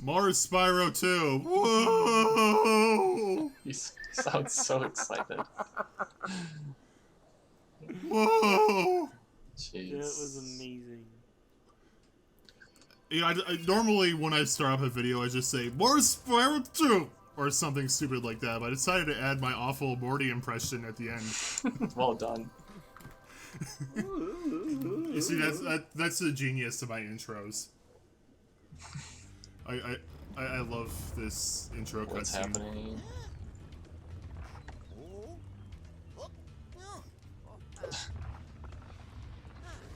More Spyro 2! Whoa! You sound so excited. Whoa! Jeez. That was amazing. You know, I normally when I start up a video, I just say, more Spyro 2! Or something stupid like that, but I decided to add my awful Morty impression at the end. Well done. You see, that's the genius of my intros. I love this intro cutscene. What's happening?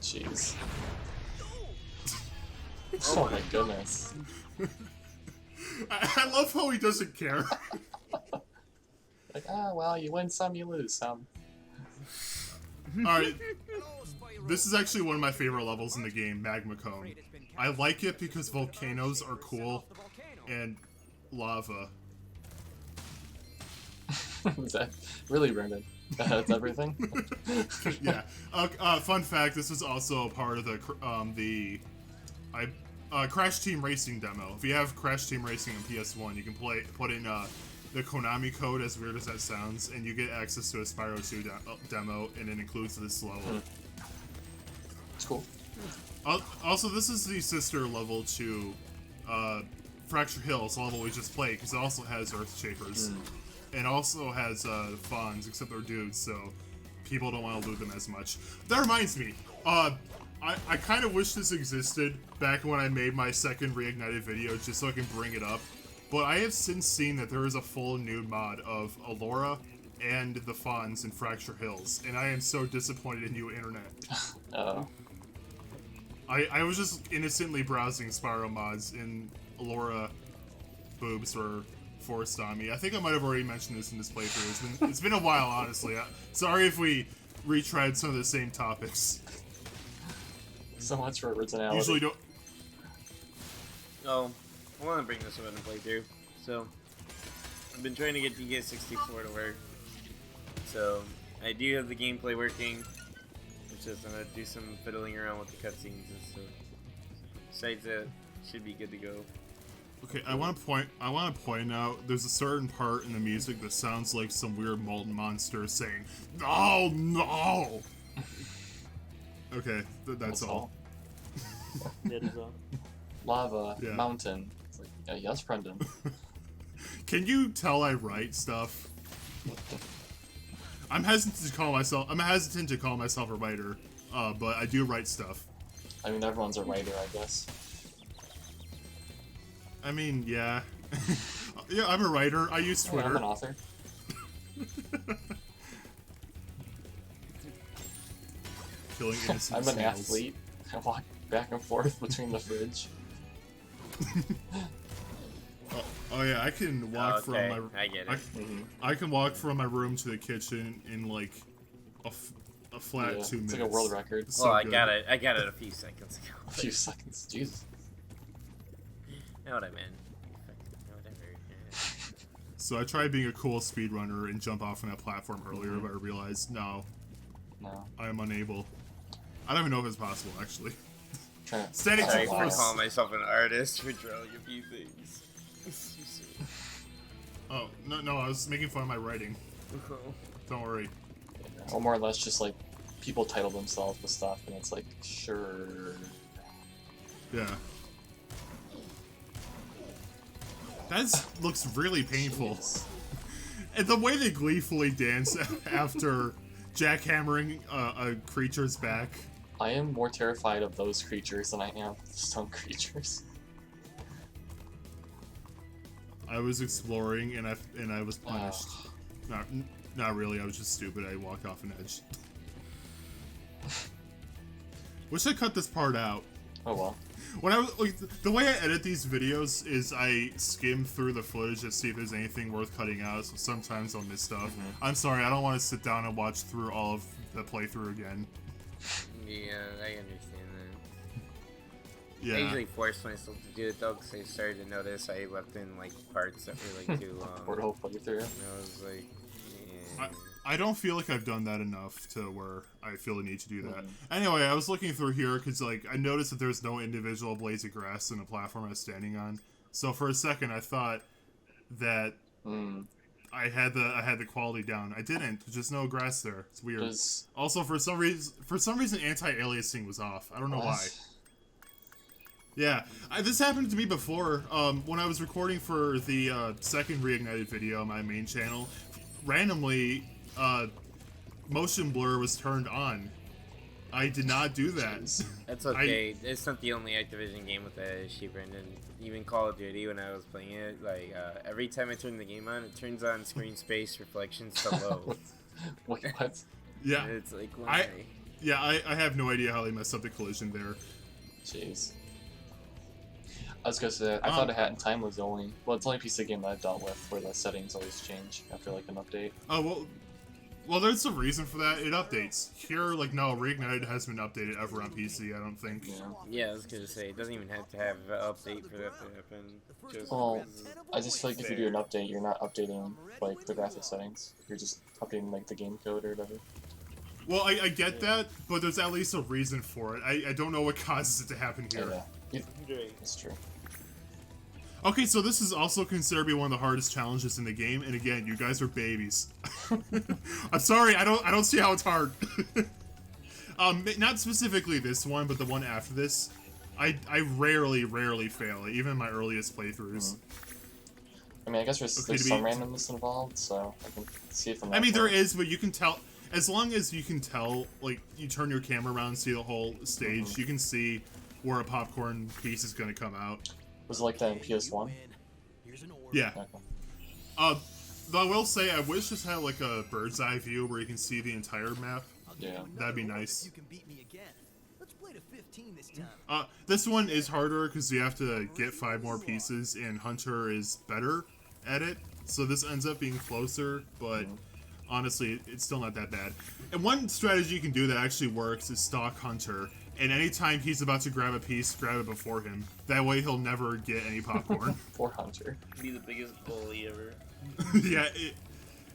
Jeez. Oh my goodness. I love how he doesn't care. Like, well, you win some, you lose some. Alright. This is actually one of my favorite levels in the game, Magma Cone. I like it because volcanoes are cool, and lava. Is that really random? That's everything? Yeah. Fun fact, this was also a part of the Crash Team Racing demo. If you have Crash Team Racing on PS1, you can put in the Konami code, as weird as that sounds, and you get access to a Spyro 2 demo, and it includes this level. It's cool. Also, this is the sister level to Fracture Hills, the level we just played, because it also has Earth Shapers. And also has fawns, except they're dudes, so people don't want to loot them as much. That reminds me, I kind of wish this existed back when I made my second Reignited video, just so I can bring it up. But I have since seen that there is a full nude mod of Allura and the fawns in Fracture Hills, and I am so disappointed in you, internet. Oh. I was just innocently browsing Spyro mods, and Allura boobs were forced on me. I think I might have already mentioned this in this playthrough. It's been a while, honestly. Sorry if we retried some of the same topics. So much for originality. Usually don't. Oh, I want to bring this up in a playthrough. So, I've been trying to get DK64 to work. So, I do have the gameplay working. It's just I'm gonna do some fiddling around with the cutscenes and stuff. Besides that, should be good to go. Okay, I want to point out there's a certain part in the music that sounds like some weird molten monster saying, "No, no." Okay, that's all. That is all. Lava, Yeah. mountain. It's like, yes, Brendan. Can you tell I write stuff? I'm hesitant to call myself a writer, but I do write stuff. I mean, everyone's a writer, I guess. I mean, yeah. Yeah, I'm a writer. I use Twitter. I'm an author. Killing innocent I'm an snails. athlete. I walk back and forth between the fridge. Oh yeah, I can walk from my. I get it. I can walk from my room to the kitchen in like a flat 2 minutes. It's like a world record. It's Well, so I good. got it a few seconds ago. A few seconds. Jesus. You know what I meant. Whatever. So I tried being a cool speedrunner and jump off on that platform earlier, but I realized no, I am unable. I don't even know if it's possible actually. Standing too Sorry for close. calling myself an artist for drawing a few things. Oh no! I was making fun of my writing. Don't worry. Or more or less just like people title themselves with stuff, and it's like, sure. Yeah. That looks really painful. And the way they gleefully dance after jackhammering a creature's back. I am more terrified of those creatures than I am of some creatures. I was exploring and I was punished. Not really. I was just stupid. I walked off an edge. Wish I cut this part out. Oh well. When I was like, the way I edit these videos is I skim through the footage to see if there's anything worth cutting out. So sometimes I'll miss stuff. I'm sorry. I don't want to sit down and watch through all of the playthrough again. Yeah, I understand that. Yeah. I usually force myself to do it though, because I started to notice I left in like parts that were like too long. Or the whole playthrough. And I was like, yeah. I don't feel like I've done that enough to where I feel the need to do that. Anyway, I was looking through here because like I noticed that there's no individual blades of grass in the platform I was standing on. So for a second, I thought that I had the quality down. I didn't. There's just no grass there. It's weird. Also, for some reason, anti-aliasing was off. I don't know why. Yeah, this happened to me before. When I was recording for the second Reignited video on my main channel, randomly, motion blur was turned on. I did not do that. That's okay. It's not the only Activision game with that issue, Brendan. Even Call of Duty, when I was playing it, like every time I turn the game on, it turns on screen space reflections to low. What? Yeah. And it's like why? I have no idea how they messed up the collision there. Jeez. I was gonna say, I thought A Hat in Time was the only, well, it's the only piece of game that I've dealt with where the settings always change after like an update. Oh well, there's a reason for that. It updates. Here, like, no, Reignited hasn't been updated ever on PC, I don't think. Yeah, I was gonna say, it doesn't even have to have an update for that to happen. Well, I just feel like if you do an update, you're not updating, like, the graphic settings. You're just updating, like, the game code or whatever. Well, I get that, but there's at least a reason for it. I don't know what causes it to happen here. Yeah, that's true. Okay, so this is also considered to be one of the hardest challenges in the game, and again, you guys are babies. I'm sorry, I don't see how it's hard. Not specifically this one, but the one after this. I rarely fail it, even in my earliest playthroughs. I mean, I guess there's some randomness involved, so I can see it from that point. There is, but you can tell, as long as you can tell, like, you turn your camera around and see the whole stage, you can see where a popcorn piece is going to come out. Was it like that in PS1? Yeah. Though I will say, I wish this had like a bird's eye view where you can see the entire map. Yeah. That'd be nice. This one is harder because you have to get 5 more pieces, and Hunter is better at it. So this ends up being closer, but honestly, it's still not that bad. And one strategy you can do that actually works is stalk Hunter. And anytime he's about to grab a piece, grab it before him. That way he'll never get any popcorn. Poor Hunter. Be the biggest bully ever.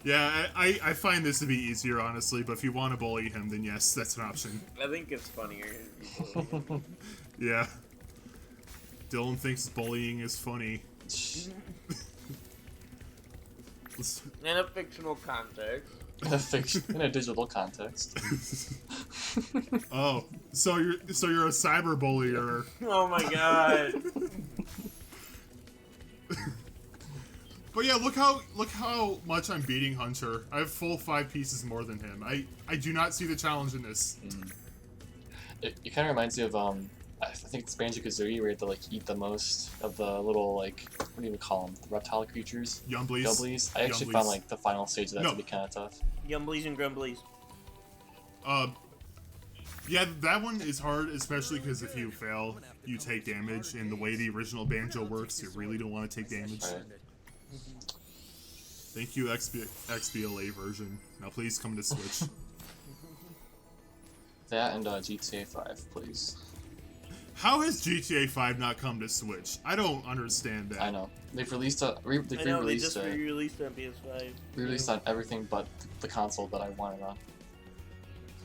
I find this to be easier, honestly, but if you want to bully him, then yes, that's an option. I think it's funnier. Yeah. Dillon thinks bullying is funny. In a fictional context. In a digital context. Oh, so you're a cyber bullier. Oh my god. But yeah, look how much I'm beating Hunter. I have full 5 pieces more than him. I do not see the challenge in this. It kind of reminds me of I think it's Banjo-Kazooie, where you have to like eat the most of the little, like, what do you call them? The reptile creatures. Yumblies. I actually found like the final stage of that to be kind of tough. Yumblies and Grumblies. Yeah, that one is hard, especially because if you fail, you take damage, and the way the original Banjo works, you really don't want to take damage. Right. Thank you, XBLA version. Now please come to Switch. That and GTA 5, please. How has GTA 5 not come to Switch? I don't understand that. I know. They've released they just re-released on PS5. Re-released on everything but the console that I wanted on.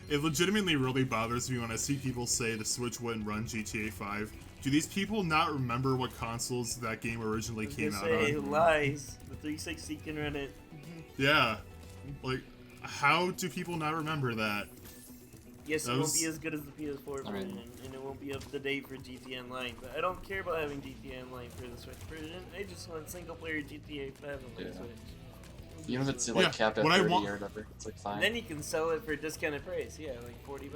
It legitimately really bothers me when I see people say the Switch wouldn't run GTA 5. Do these people not remember what consoles that game originally came out on? Lies. The 360 can run it. Yeah. Like, how do people not remember that? Yes, it won't be as good as the PS4 version, and it won't be up to date for GTA Online. But I don't care about having GTA Online for the Switch version. I just want single-player GTA 5 on my Switch. Even if it's like capped at 30 or whatever, it's like fine. And then you can sell it for a discounted price. Yeah, like $40.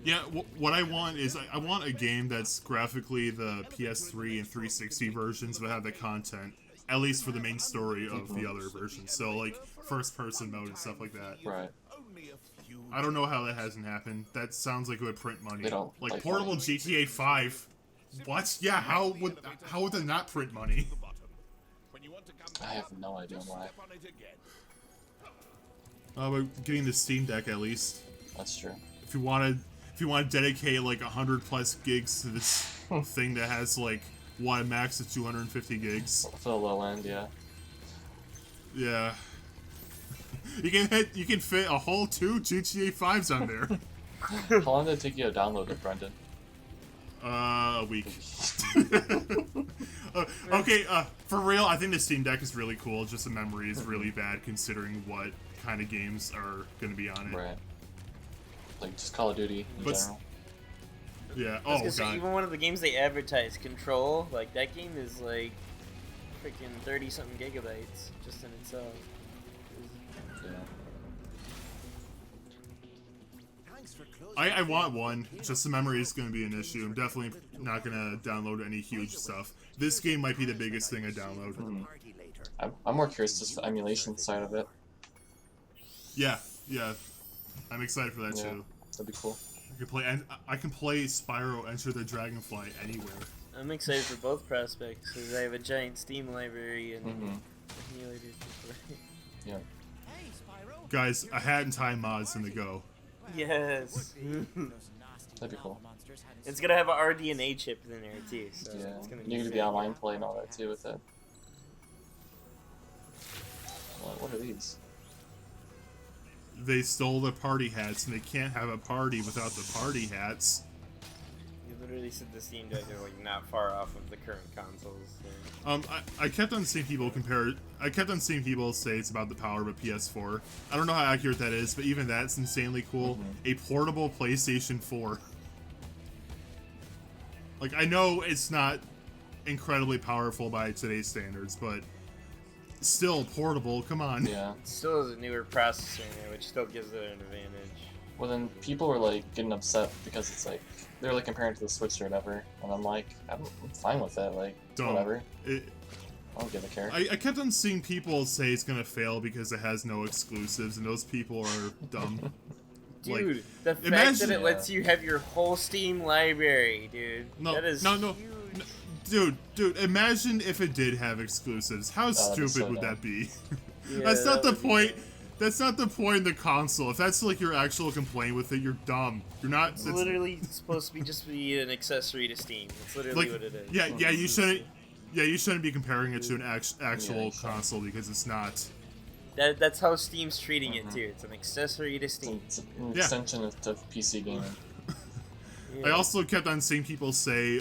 Yeah, what I want is I want a game that's graphically the PS3 and 360 versions, but have the content, at least for the main story of the other versions. So like first-person mode and stuff like that. Right. I don't know how that hasn't happened. That sounds like it would print money. They don't like portable money. GTA 5. What? Yeah, how would that not print money? I have no idea why. But getting the Steam Deck at least. That's true. If you want to dedicate like 100+ gigs to this thing that has like a max of 250 gigs. For the low end, yeah. Yeah. You can fit a whole 2 GTA 5s on there. How long did it take you to download it, Brendan? A week. Okay, for real, I think the Steam Deck is really cool. Just the memory is really bad considering what kind of games are going to be on it. Right. Like just Call of Duty in general. Yeah. I was gonna say, even one of the games they advertise, Control, like that game is like freaking 30-something gigabytes just in itself. Yeah. I want one. Just the memory is going to be an issue. I'm definitely not going to download any huge stuff. This game might be the biggest thing I download. I'm more curious just the emulation side of it. Yeah. I'm excited for that too. That'd be cool. I can play Spyro Enter the Dragonfly anywhere. I'm excited for both prospects because I have a giant Steam library and emulators to play. Yeah. Guys, a hat and tie mods in the go. Yes. That'd be cool. It's gonna have a RDNA chip in there too, so Yeah. it's gonna You're gonna be online play and all that too with it. What are these? They stole the party hats, and they can't have a party without the party hats. You literally said the Steam Deck is like not far off of the current consoles. So. I kept on seeing people compare. I kept on seeing people say it's about the power of a PS4. I don't know how accurate that is, but even that's insanely cool. A portable PlayStation 4. Like, I know it's not incredibly powerful by today's standards, but still portable. Come on. Yeah. It still has a newer processor in there, which still gives it an advantage. Well, then people were like getting upset because it's like they're like comparing it to the Switch or whatever, and I'm like, I'm fine with it. Like, whatever. I don't give a care. I kept on seeing people say it's gonna fail because it has no exclusives, and those people are dumb. Dude, like, the fact that it lets you have your whole Steam library, dude. No, that is huge. Dude, imagine if it did have exclusives. How stupid would that be? Yeah, That's not the point. That's not the point in the console. If that's like your actual complaint with it, you're dumb. You're not. It's literally supposed to be just be an accessory to Steam. That's literally what it is. Yeah, you shouldn't. Yeah, you shouldn't be comparing it to an actual console because it's not. That's how Steam's treating it too. It's an accessory to Steam. It's an extension of PC gaming. I also kept on seeing people say,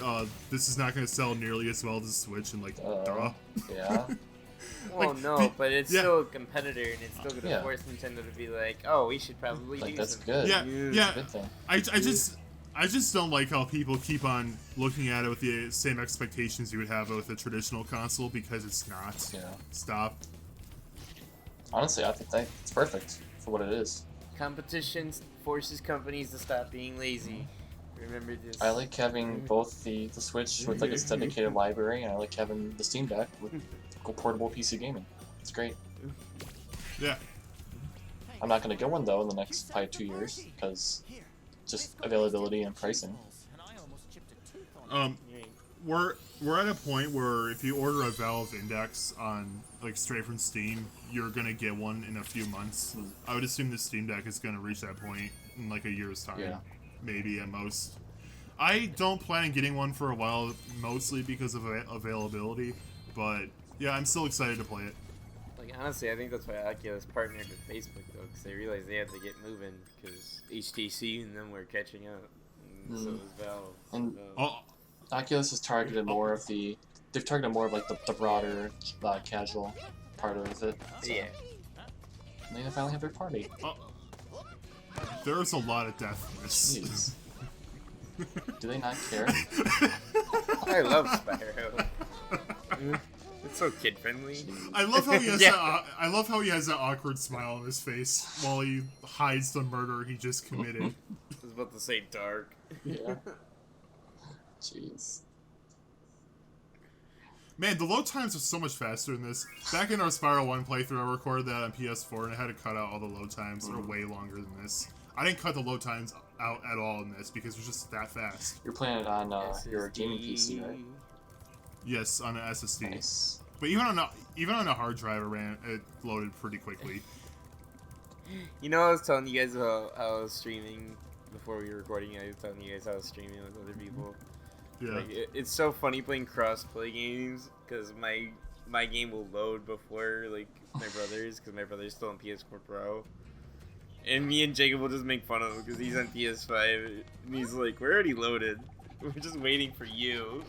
this is not going to sell nearly as well as the Switch, and like, duh. Yeah. Well, no, but it's still a competitor, and it's still going to force Nintendo to be like, oh, we should probably do that's something. good. Yeah. That's a good thing. I just don't like how people keep on looking at it with the same expectations you would have with a traditional console, because it's not. Yeah. Stop. Honestly, I think it's perfect for what it is. Competition forces companies to stop being lazy. Remember this. I like having both the Switch with like its dedicated library, and I like having the Steam Deck with portable PC gaming. It's great. Yeah. I'm not gonna get one though in the next probably 2 years because just availability and pricing. We're at a point where if you order a Valve Index on like straight from Steam, you're gonna get one in a few months. I would assume the Steam Deck is gonna reach that point in like a year's time, maybe at most. I don't plan on getting one for a while, mostly because of availability, but yeah, I'm still excited to play it. Like honestly, I think that's why Oculus partnered with Facebook though, because they realized they had to get moving because HTC and them were catching up, and so was Valve. And Oculus has targeted more of the. They've targeted more of like the broader casual part of it. So. Yeah. And they finally have their party. There's a lot of death in this. Jeez. Do they not care? I love Spyro. It's so kid friendly. I love how he has I love how he has that awkward smile on his face while he hides the murder he just committed. I was about to say dark. Yeah. Jeez. Man, the load times are so much faster in this. Back in our Spyro 1 playthrough, I recorded that on PS4, and I had to cut out all the load times. They're way longer than this. I didn't cut the load times out at all in this, because it's just that fast. You're playing it on your gaming PC, right? Yes, on an SSD. Nice. But even on a hard drive, it loaded pretty quickly. You know, I was telling you guys how I was streaming before we were recording. I was telling you guys how I was streaming with other people. Yeah. Like, it's so funny playing cross-play games because my game will load before like my brother's because my brother's still on PS4 Pro, and me and Jacob will just make fun of him because he's on PS5 and he's like, "We're already loaded. We're just waiting for you."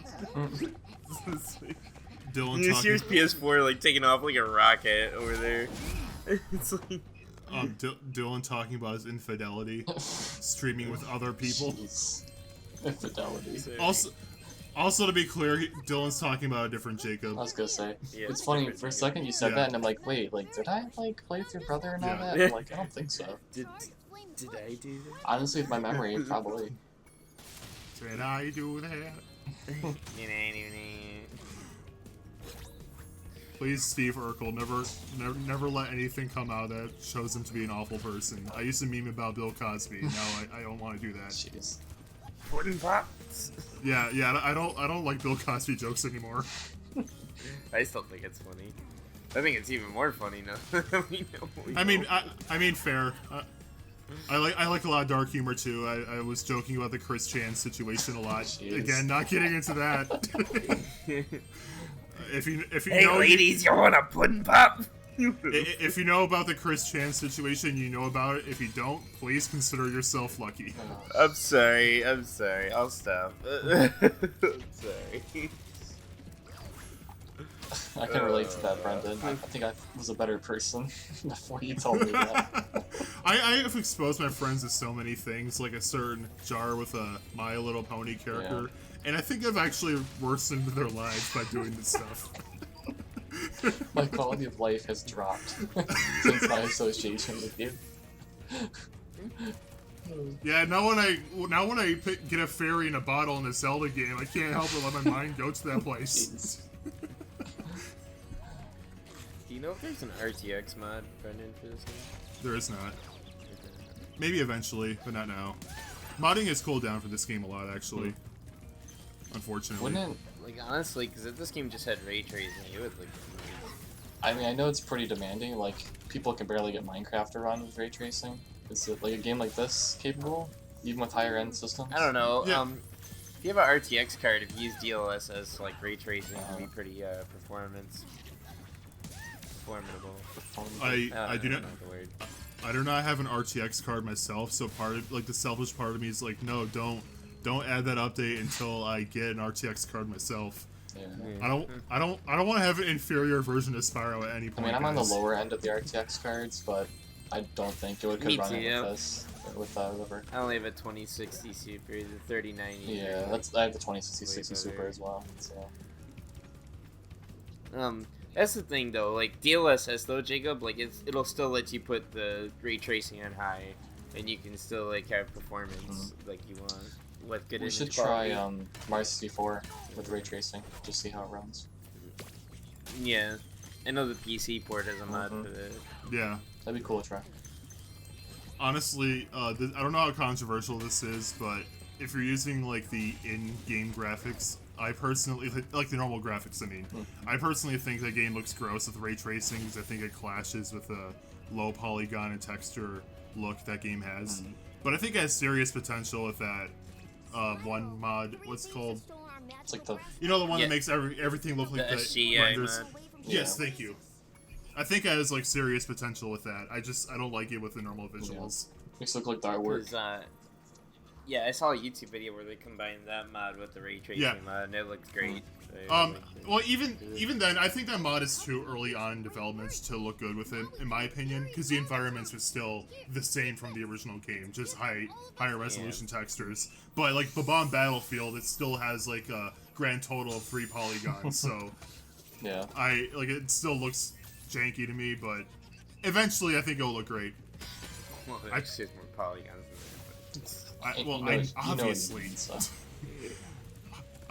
Dillon You talking. see his PS4 like taking off like a rocket over there. It's like Dillon talking about his infidelity, streaming with other people. Jeez. Infidelity. Also to be clear, Dillon's talking about a different Jacob. I was gonna say. Yeah, It's funny, for a second you said that and I'm like, wait, like, did I, like, play with your brother and all Yeah. that? I'm like, I don't think so. Did I do that? Honestly, with my memory, probably. Did I do that? Please, Steve Urkel, never let anything come out that shows him to be an awful person. I used to meme about Bill Cosby. Now I don't want to do that. Jeez. Pudding pops. Yeah, I don't like Bill Cosby jokes anymore. I still think it's funny. I think it's even more funny now. I mean, fair. I like a lot of dark humor too. I was joking about the Chris Chan situation a lot. Jeez. Again, not getting into that. if you Hey know, ladies, you want a pudding pop? if you know about the Chris Chan situation, you know about it. If you don't, please consider yourself lucky. I'm sorry. I'll stop. I'm sorry. I can relate to that, Brendan. I think I was a better person before you told me that. I have exposed my friends to so many things, like a certain jar with a My Little Pony character, and I think I've actually worsened their lives by doing this stuff. My quality of life has dropped since my association with you. Yeah, now when I get a fairy in a bottle in a Zelda game, I can't help but let my mind go to that place. Do you know if there's an RTX mod, Brendan, for this game? There is not. Maybe eventually, but not now. Modding has cooled down for this game a lot, actually. Unfortunately. Wouldn't it, Like, honestly, because if this game just had ray tracing, it would look amazing. I mean, I know it's pretty demanding. Like, people can barely get Minecraft to run with ray tracing. Is it like a game like this capable, even with higher end systems? I don't know. Yeah. If you have an RTX card, if you use DLSS, like ray tracing, it would be pretty formidable. I do not. know the word. I do not have an RTX card myself, so part of the selfish part of me is like, no, don't add that update until I get an RTX card myself. Yeah. I don't want to have an inferior version of Spyro at any I point. mean, I'm on the guys. lower end of the RTX cards, but I don't think it would Me could run too, it yeah. with this, with River. I only have a 2060 Super, the 3090. Yeah, I have the 2060 Super as well. So. That's the thing though. Like DLSS though, Jacob, like it'll still let you put the ray tracing on high, and you can still like have performance like you want. What good We image should quality. try Mario 64 with ray tracing, just see how it runs. Yeah, I know the PC port has a mod for that. Yeah. That'd be cool to try. Honestly, I don't know how controversial this is, but if you're using like the in-game graphics, I personally like the normal graphics. I mean, I personally think that game looks gross with ray tracing because I think it clashes with the low polygon and texture look that game has. But I think it has serious potential with that one mod. What's it called? It's like the The one that makes everything look like The the SGI renders. mod. Yes, thank you. I think it has like serious potential with that. I don't like it with the normal visuals. makes it look like the artwork. 'Cause, yeah, I saw a YouTube video where they combined that mod with the ray tracing mod, and it looked great. Well, even then, I think that mod is too early on in development to look good with it, in my opinion, because the environments are still the same from the original game, just higher resolution textures. But like Bob-omb Battlefield, it still has like a grand total of 3 polygons, so Yeah. it still looks janky to me, but eventually I think it'll look great. Well, I- there's just more polygons in there. Obviously.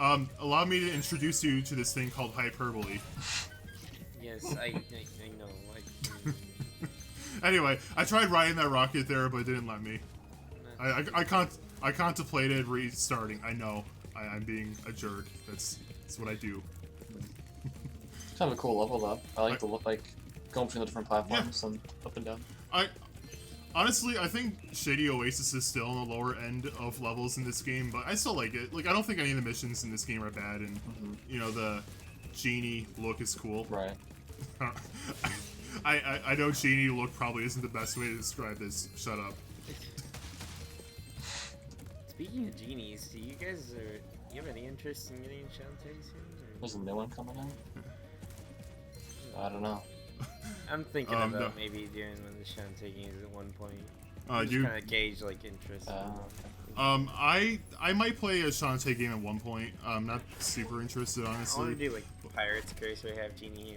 Allow me to introduce you to this thing called hyperbole. Yes, I know. Anyway, I tried riding that rocket there, but it didn't let me. I contemplated restarting. I know. I'm being a jerk. That's what I do. Kind of a cool level though. I like the look, like going between the different platforms and up and down. Honestly, I think Shady Oasis is still on the lower end of levels in this game, but I still like it. Like, I don't think any of the missions in this game are bad, and the genie look is cool. Right. I know genie look probably isn't the best way to describe this. Shut up. Speaking of genies, do you have any interest in getting Shantae soon? There's a new one coming out. I don't know. I'm thinking about no. maybe doing one of the Shantae games at one point. Just You kind of gauge like interest. I might play a Shantae game at one point. I'm not super interested, I honestly. want to do like Pirates Curse or have Genie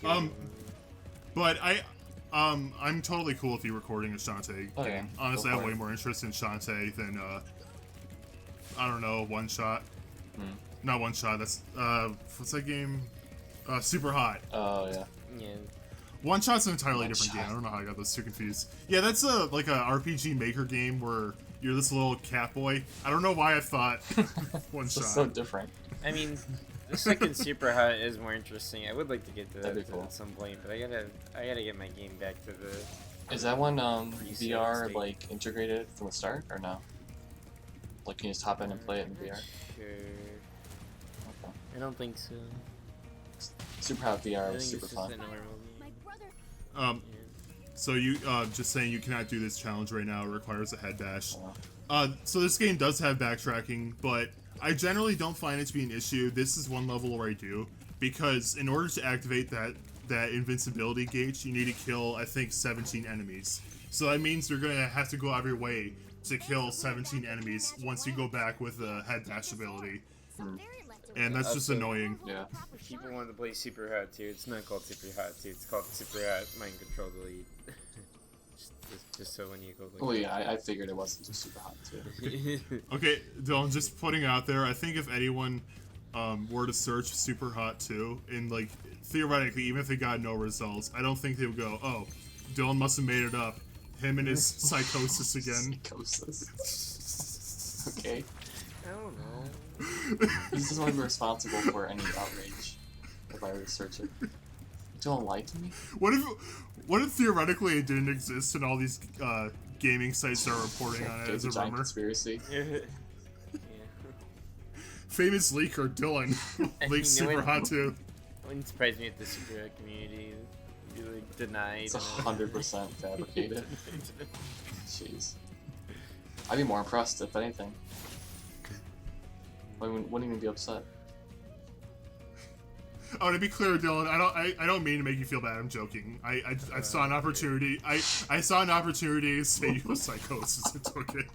Hero. But I'm totally cool with you recording a Shantae Oh, game. yeah. Honestly, I have way more interest in Shantae than I don't know, One Shot. Not One Shot. That's what's that game? Super Hot. Oh yeah. Yeah. One Shot's an entirely One different Shot. game. I don't know how I got those two confused. Yeah, that's like a RPG Maker game where you're this little cat boy. I don't know why I thought One Shot. It's so different. I mean, the second Super Hot is more interesting. I would like to get to That'd that be cool. at some point, but I gotta get my game back to the. Is that one Pre-save VR state. like integrated from the start or no? Like, can you just hop in and play it in VR? Sure. Okay. I don't think so. Super Hot I VR think was it's super just fun. a normal My game. brother. So you just saying you cannot do this challenge right now. It requires a head dash. Yeah. So this game does have backtracking, but I generally don't find it to be an issue. This is one level where I do, because in order to activate that invincibility gauge, you need to kill, I think, 17 enemies. So that means you're gonna have to go out of your way to kill 17 enemies once you go back with the head dash ability, and that's just Also- annoying. Yeah. People want to play Super Hot 2. It's not called Super Hot 2. It's called Super Hot Mind Control Delete. just so when you go. Oh yeah, I figured it wasn't just Super Hot too. Okay, Dylan, just putting it out there, I think if anyone were to search Super Hot 2, and like theoretically, even if they got no results, I don't think they would go, oh, Dylan must have made it up. Him and his psychosis again. Psychosis. Okay. I don't know. He's just want to be responsible for any outrage if I research it. You don't like me? What if theoretically it didn't exist and all these gaming sites are reporting on it Okay, as it's a a giant rumor? conspiracy. Yeah. Famous leaker Dylan I leaks mean, Super Hot 2. Wouldn't surprise me if the Super Hot community be like denied. It's 100% fabricated. Jeez. I'd be more impressed if anything. I wouldn't even be upset. Oh, to be clear, Dylan, I don't mean to make you feel bad. I'm joking. I saw an opportunity. I saw an opportunity to say you was psychosis and took it.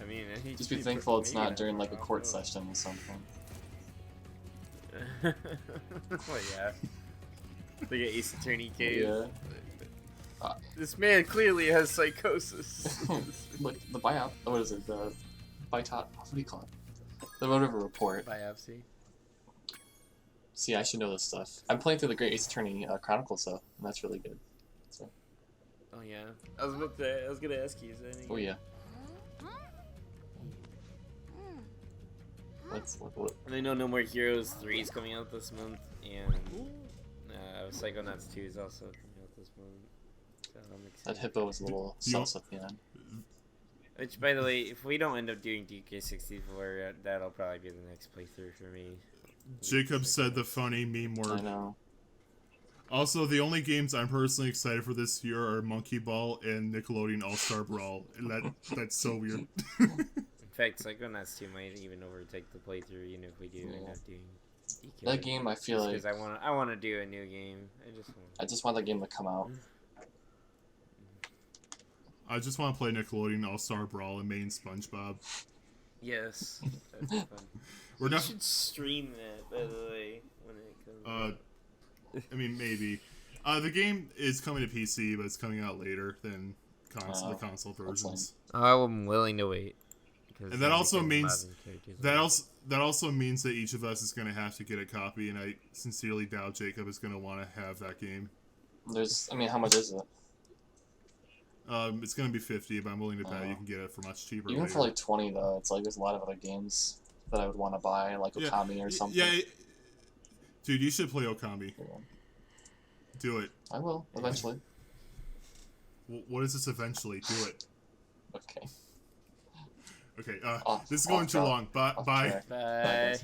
I mean, I hate Just to be thankful it's maybe not during like a I'll court go. session or something. Well, yeah. Like an Ace Attorney case. Yeah. This man clearly has psychosis. Look, the biop. What is it? The bitot. What do you call it? The whatever report. Biopsy. See, I should know this stuff. I'm playing through the Great Ace Attorney Chronicles though, and that's really good. So. Oh yeah. I was gonna ask you. Is there any Oh yeah. What? And I know No More Heroes 3 is coming out this month, and Psychonauts 2 is also coming out this month. So I'm That excited. hippo was a little sauce at the end. Which, by the way, if we don't end up doing DK64, that'll probably be the next playthrough for me. Jacob said the funny meme I word. know. Also, the only games I'm personally excited for this year are Monkey Ball and Nickelodeon All-Star Brawl. And that's so weird. In fact, Psychonauts 2 might even overtake the playthrough, even if we do end up doing DK. That game, I feel like Because I want to do a new game. I just want that game to come out. I just want to play Nickelodeon All-Star Brawl and main SpongeBob. Yes, that's fun. We're You not. should stream that, by the way, when it comes out. I mean, maybe. The game is coming to PC, but it's coming out later than the console versions. Oh, I'm willing to wait. And that also means that also means that each of us is going to have to get a copy, and I sincerely doubt Jacob is going to want to have that game. I mean, how much is it? It's going to be $50, but I'm willing to bet you can get it for much cheaper. Even later. for like $20 though, it's like there's a lot of other games that I would want to buy, like Okami or something. Yeah, dude, you should play Okami. Yeah. Do it. I will eventually. What is this eventually? Do it. Okay. Okay. Off- This is going off too track. long. Bye. Off Bye. track. Bye.